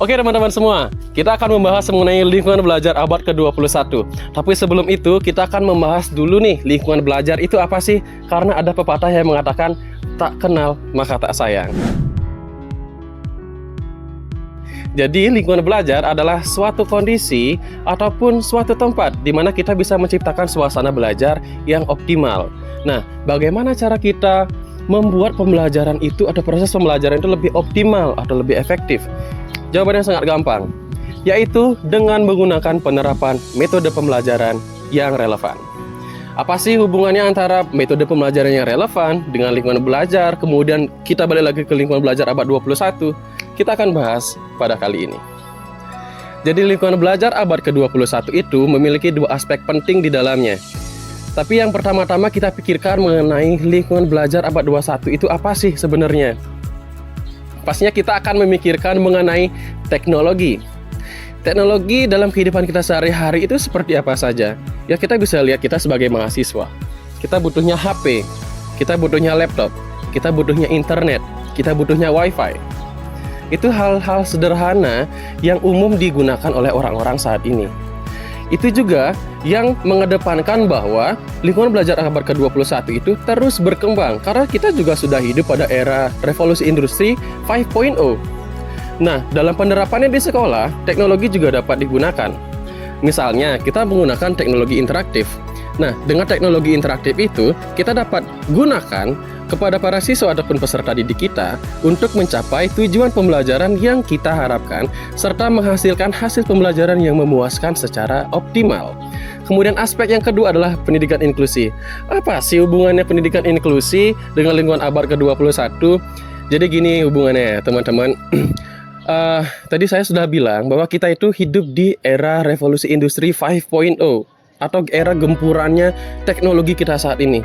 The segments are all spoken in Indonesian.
Oke teman-teman semua, kita akan membahas mengenai lingkungan belajar abad ke-21. Tapi sebelum itu, kita akan membahas dulu nih, lingkungan belajar itu apa sih? Karena ada pepatah yang mengatakan, tak kenal maka tak sayang. Jadi lingkungan belajar adalah suatu kondisi ataupun suatu tempat di mana kita bisa menciptakan suasana belajar yang optimal. Nah, bagaimana cara kita membuat pembelajaran itu atau proses pembelajaran itu lebih optimal atau lebih efektif? Jawabannya sangat gampang, yaitu dengan menggunakan penerapan metode pembelajaran yang relevan. Apa sih hubungannya antara metode pembelajaran yang relevan dengan lingkungan belajar, kemudian kita balik lagi ke lingkungan belajar abad 21? Kita akan bahas pada kali ini. Jadi lingkungan belajar abad ke-21 itu memiliki dua aspek penting di dalamnya. Tapi yang pertama-tama kita pikirkan mengenai lingkungan belajar abad 21 itu apa sih sebenarnya? Pastinya kita akan memikirkan mengenai teknologi. Teknologi dalam kehidupan kita sehari-hari itu seperti apa saja? Ya kita bisa lihat kita sebagai mahasiswa. Kita butuhnya HP, kita butuhnya laptop, kita butuhnya internet, kita butuhnya wifi. Itu hal-hal sederhana yang umum digunakan oleh orang-orang saat ini. Itu juga yang mengedepankan bahwa lingkungan belajar abad ke-21 itu terus berkembang karena kita juga sudah hidup pada era revolusi industri 5.0. Nah, dalam penerapannya di sekolah, teknologi juga dapat digunakan. Misalnya, kita menggunakan teknologi interaktif. Nah, dengan teknologi interaktif itu, kita dapat gunakan kepada para siswa ataupun peserta didik kita untuk mencapai tujuan pembelajaran yang kita harapkan serta menghasilkan hasil pembelajaran yang memuaskan secara optimal. Kemudian aspek yang kedua adalah pendidikan inklusi. Apa sih hubungannya pendidikan inklusi dengan lingkungan abad ke-21? Jadi gini hubungannya teman-teman. Tadi saya sudah bilang bahwa kita itu hidup di era revolusi industri 5.0 atau era gempurannya teknologi kita saat ini.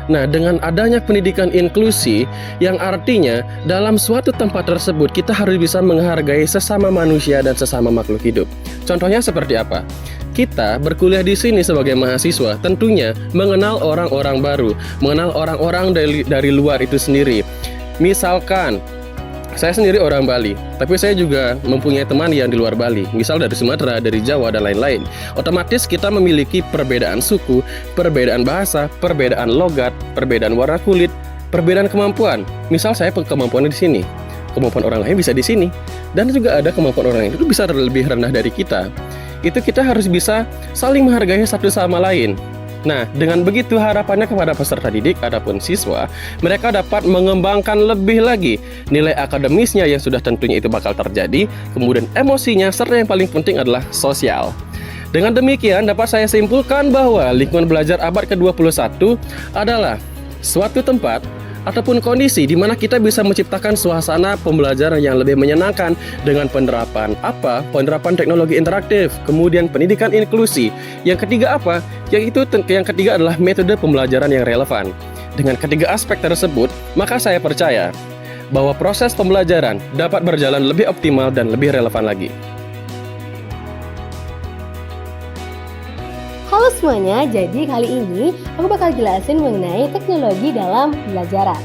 Nah, dengan adanya pendidikan inklusi yang artinya dalam suatu tempat tersebut kita harus bisa menghargai sesama manusia dan sesama makhluk hidup. Contohnya seperti apa? Kita berkuliah di sini sebagai mahasiswa tentunya mengenal orang-orang baru, mengenal orang-orang dari luar itu sendiri. Misalkan saya sendiri orang Bali, tapi saya juga mempunyai teman yang di luar Bali, misal dari Sumatera, dari Jawa, dan lain-lain. Otomatis kita memiliki perbedaan suku, perbedaan bahasa, perbedaan logat, perbedaan warna kulit, perbedaan kemampuan. Misal saya kemampuannya di sini, kemampuan orang lain bisa di sini, dan juga ada kemampuan orang lain itu bisa lebih rendah dari kita. Itu kita harus bisa saling menghargai satu sama lain. Nah, dengan begitu harapannya kepada peserta didik ataupun siswa, mereka dapat mengembangkan lebih lagi nilai akademisnya yang sudah tentunya itu bakal terjadi, kemudian emosinya, serta yang paling penting adalah sosial. Dengan demikian, dapat saya simpulkan bahwa lingkungan belajar abad ke-21 adalah suatu tempat ataupun kondisi di mana kita bisa menciptakan suasana pembelajaran yang lebih menyenangkan dengan penerapan apa? Penerapan teknologi interaktif, kemudian pendidikan inklusi. Yang ketiga apa? Yang ketiga adalah metode pembelajaran yang relevan. Dengan ketiga aspek tersebut, maka saya percaya bahwa proses pembelajaran dapat berjalan lebih optimal dan lebih relevan lagi. Halo semuanya, jadi kali ini aku bakal jelasin mengenai teknologi dalam pembelajaran.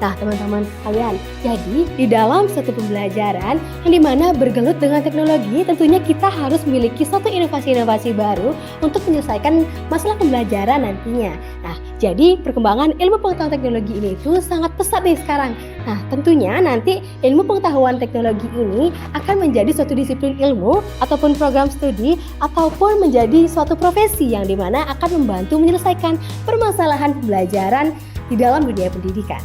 Nah teman-teman kalian, jadi di dalam suatu pembelajaran yang dimana bergelut dengan teknologi, tentunya kita harus memiliki suatu inovasi-inovasi baru untuk menyelesaikan masalah pembelajaran nantinya. Nah, jadi perkembangan ilmu pengetahuan teknologi ini itu sangat pesat nih sekarang. Nah, tentunya nanti ilmu pengetahuan teknologi ini akan menjadi suatu disiplin ilmu ataupun program studi ataupun menjadi suatu profesi yang dimana akan membantu menyelesaikan permasalahan pembelajaran di dalam dunia pendidikan.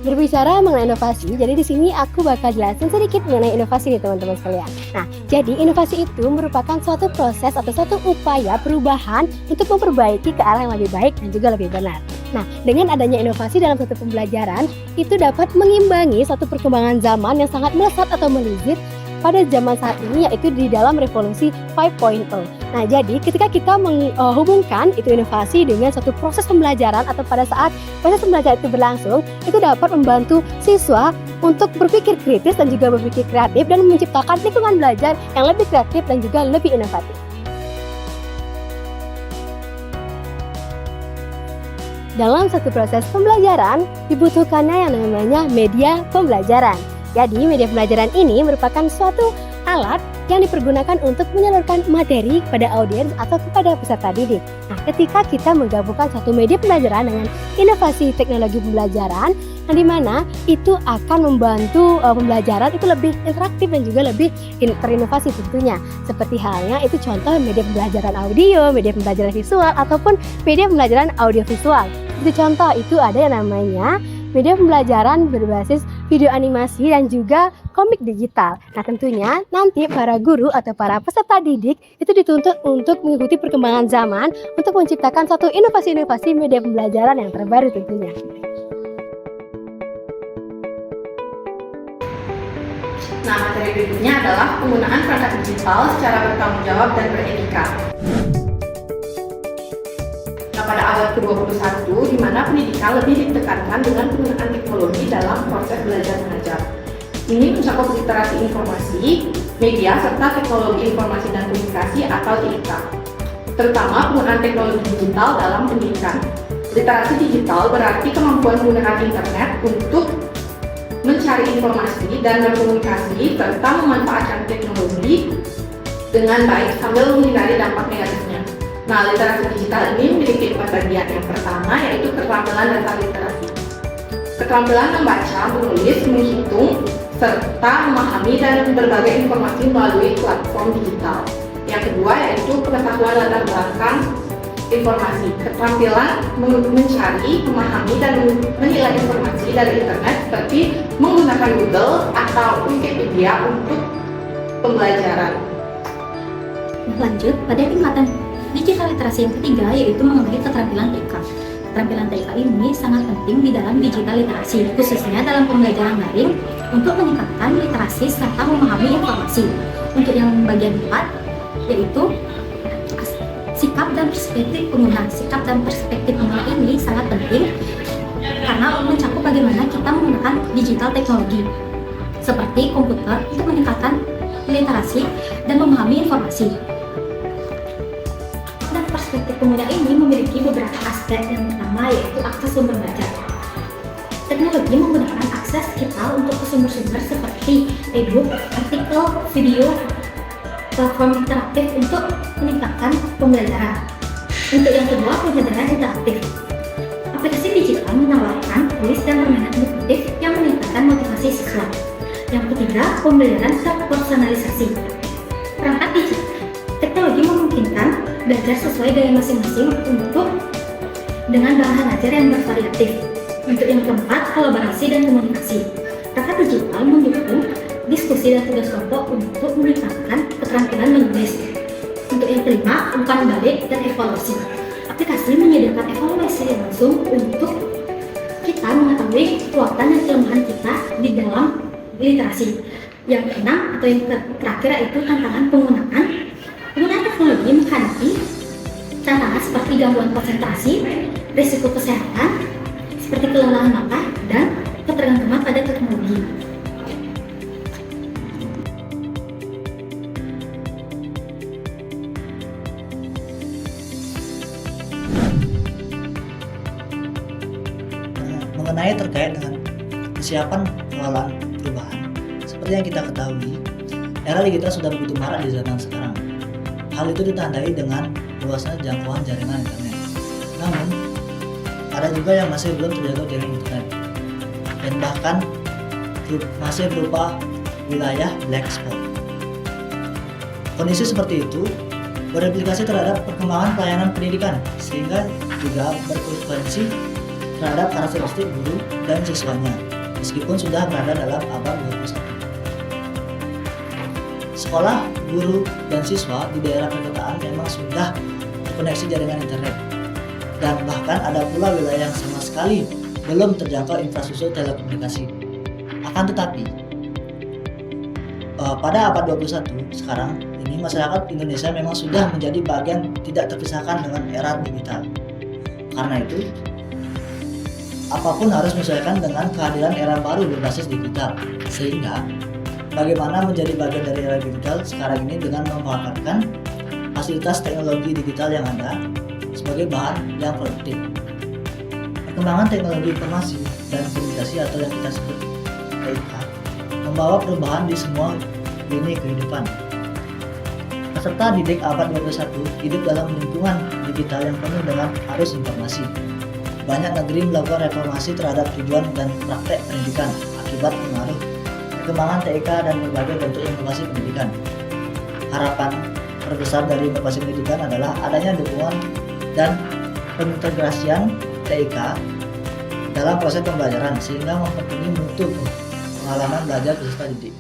Berbicara mengenai inovasi, jadi di sini aku bakal jelasin sedikit mengenai inovasi nih teman-teman sekalian. Nah, jadi inovasi itu merupakan suatu proses atau suatu upaya perubahan untuk memperbaiki ke arah yang lebih baik dan juga lebih benar. Nah, dengan adanya inovasi dalam suatu pembelajaran, itu dapat mengimbangi suatu perkembangan zaman yang sangat melesat atau melejit pada zaman saat ini, yaitu di dalam revolusi 5.0. Nah, jadi ketika kita menghubungkan itu inovasi dengan suatu proses pembelajaran atau pada saat proses pembelajaran itu berlangsung, itu dapat membantu siswa untuk berpikir kritis dan juga berpikir kreatif dan menciptakan lingkungan belajar yang lebih kreatif dan juga lebih inovatif. dalam satu proses pembelajaran dibutuhkannya yang namanya media pembelajaran. Jadi media pembelajaran ini merupakan suatu alat yang dipergunakan untuk menyalurkan materi kepada audiens atau kepada peserta didik. Nah, ketika kita menggabungkan satu media pembelajaran dengan inovasi teknologi pembelajaran, yang dimana itu akan membantu pembelajaran itu lebih interaktif dan juga lebih terinovasi tentunya. Seperti halnya itu contoh media pembelajaran audio, media pembelajaran visual, ataupun media pembelajaran audiovisual. Itu contoh itu ada yang namanya media pembelajaran berbasis video animasi dan juga komik digital. Nah, tentunya nanti para guru atau para peserta didik itu dituntut untuk mengikuti perkembangan zaman untuk menciptakan satu inovasi-inovasi media pembelajaran yang terbaru tentunya. Nah, materi berikutnya adalah penggunaan perangkat digital secara bertanggung jawab dan beretika. Nah, pada abad ke-21, di mana pendidikan lebih ditekankan dengan penggunaan teknologi dalam proses belajar mengajar. Ini mencakup literasi informasi, media, serta teknologi informasi dan komunikasi atau TIK. Terutama penggunaan teknologi digital dalam pendidikan. Literasi digital berarti kemampuan menggunakan internet untuk mencari informasi dan berkomunikasi serta memanfaatkan teknologi dengan baik sambil menghindari dampak negatifnya. Nah, literasi digital ini memiliki 4 bagian. Yang pertama yaitu keterampilan dasar literasi. Keterampilan membaca, menulis, menghitung, serta memahami dan berbagai informasi melalui platform digital. Yang kedua yaitu pengetahuan latar belakang informasi. Keterampilan mencari, memahami, dan menilai informasi dari internet seperti menggunakan Google atau Wikipedia untuk pembelajaran. Lanjut, pada tingkatan digital literasi yang ketiga yaitu mengenai keterampilan TIK. Keterampilan TIK ini sangat penting di dalam digital literasi, khususnya dalam pembelajaran daring untuk meningkatkan literasi serta memahami informasi. Untuk yang bagian 4 yaitu sikap dan perspektif pengguna. Sikap dan perspektif pengguna ini sangat penting karena mencakup bagaimana kita menggunakan digital teknologi seperti komputer untuk meningkatkan literasi dan memahami informasi. Dan perspektif pengguna ini memiliki beberapa aspek. Yang pertama yaitu akses sumber belajar. Teknologi menggunakan akses kita untuk ke sumber-sumber seperti e-book, artikel, video, platform interaktif untuk meningkatkan pembelajaran. Untuk yang kedua, pembelajaran interaktif. Aplikasi digital menawarkan kuis dan permainan edukatif yang meningkatkan motivasi siswa. Yang ketiga, pembelajaran terpersonalisasi. Perangkat digital. Teknologi memungkinkan belajar sesuai gaya masing-masing dengan bahan ajar yang bervariatif. Untuk yang keempat, kolaborasi dan komunikasi. Perangkat digital mendukung diskusi dan tugas kelompok untuk meningkatkan keterampilan menulis. Untuk yang kelima, umpan balik dan evaluasi. Aplikasi menyediakan evaluasi langsung untuk kita mengetahui kekuatan dan kelemahan kita di dalam literasi. Yang keenam atau yang terakhir yaitu tantangan penggunaan teknologi menghadapi tantangan seperti gangguan konsentrasi, risiko kesehatan, seperti kelelahan mata, dan ketergantungan pada teknologi. Mengenai terkait dengan kesiapan pengelolaan perubahan, seperti yang kita ketahui, era digital sudah begitu marak di zaman sekarang. Hal itu ditandai dengan luasnya jangkauan jaringan internet. Namun, ada juga yang masih belum terjangkau jaringan internet, dan bahkan masih berupa wilayah black spot. Kondisi seperti itu berimplikasi terhadap perkembangan pelayanan pendidikan, sehingga juga berkonsekuensi terhadap karakteristik guru dan siswanya, meskipun sudah berada dalam abad 21. Sekolah, guru, dan siswa di daerah perkotaan memang sudah terkoneksi jaringan internet, dan bahkan ada pula wilayah yang sama sekali belum terjangkau infrastruktur telekomunikasi. Akan tetapi, pada abad 21 sekarang ini masyarakat Indonesia memang sudah menjadi bagian tidak terpisahkan dengan era digital. Karena itu, apapun harus menyesuaikan dengan kehadiran era baru berbasis digital, sehingga bagaimana menjadi bagian dari era digital sekarang ini dengan memanfaatkan fasilitas teknologi digital yang ada sebagai bahan yang produktif. Perkembangan teknologi informasi dan komunikasi atau yang kita sebut TIK membawa perubahan di semua lini kehidupan. Peserta didik abad 21 hidup dalam lingkungan digital yang penuh dengan arus informasi. Banyak negeri melakukan reformasi terhadap tujuan dan praktek pendidikan akibat pengaruh perkembangan TIK dan berbagai bentuk inovasi pendidikan. Harapan terbesar dari inovasi pendidikan adalah adanya dukungan dan pengintegrasian TIK dalam proses pembelajaran sehingga mempengaruhi mutu pengalaman belajar peserta didik.